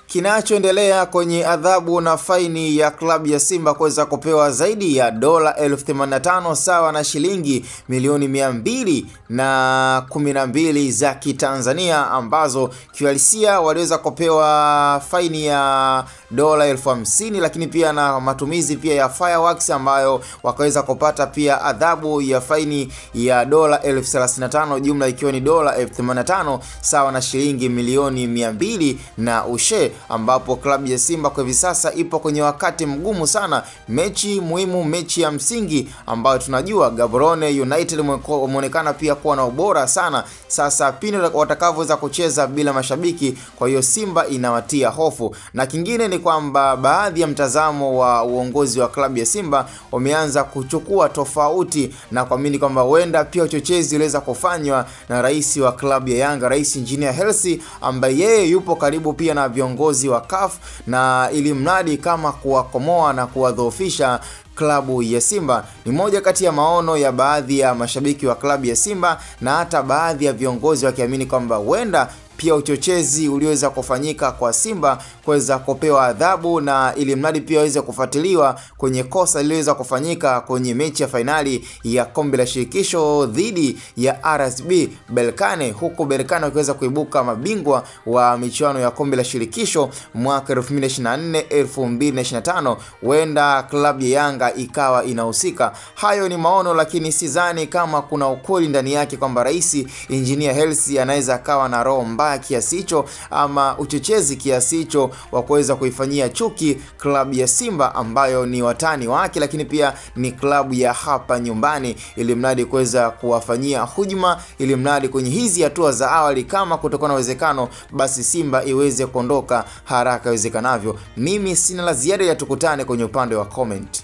Kinachoendelea kwenye adhabu na faini ya klabu ya Simba kuweza kupewa zaidi ya dola 85,000 sawa na shilingi milioni 212 za Kitanzania, ambazo kiuhalisia waliweza kupewa faini ya dola 50,000, lakini pia na matumizi pia ya fireworks ambayo wakaweza kupata pia adhabu ya faini ya dola 35,000, jumla ikiwa ni dola 85,000 sawa na shilingi milioni 200 na ushe, ambapo klabu ya Simba kwa hivi sasa ipo kwenye wakati mgumu sana. Mechi muhimu, mechi ya msingi ambayo tunajua Gaborone United umeonekana pia kuwa na ubora sana. Sasa pindi watakavyoweza kucheza bila mashabiki, kwa hiyo Simba inawatia hofu. Na kingine ni kwamba baadhi ya mtazamo wa uongozi wa klabu ya Simba wameanza kuchukua tofauti na kuamini kwamba huenda pia uchochezi uliweza kufanywa na rais wa klabu ya Yanga, Rais Engineer Hersi, ambaye yeye yupo karibu pia na viongozi wa CAF, na ili mradi kama kuwakomoa na kuwadhoofisha klabu ya Simba. Ni moja kati ya maono ya baadhi ya mashabiki wa klabu ya Simba, na hata baadhi ya viongozi wakiamini kwamba huenda pia uchochezi uliweza kufanyika kwa Simba kuweza kupewa adhabu, na ili mradi pia waweze kufuatiliwa kwenye kosa liliweza kufanyika kwenye mechi ya fainali ya kombe la shirikisho dhidi ya RSB Berkane, huku Berkane wakiweza kuibuka mabingwa wa michuano ya kombe la shirikisho mwaka 2024-2025. Huenda klabu ya Yanga ikawa inahusika. Hayo ni maono, lakini sidhani kama kuna ukweli ndani yake kwamba Rais Engineer Hersi anaweza akawa na roho mbaya kiasi hicho ama uchochezi kiasi hicho wa kuweza kuifanyia chuki klabu ya Simba ambayo ni watani wake, lakini pia ni klabu ya hapa nyumbani, ili mradi kuweza kuwafanyia hujuma, ili mradi kwenye hizi hatua za awali kama kutokana na uwezekano basi Simba iweze kuondoka haraka iwezekanavyo. Mimi sina la ziada, ya tukutane kwenye upande wa comment.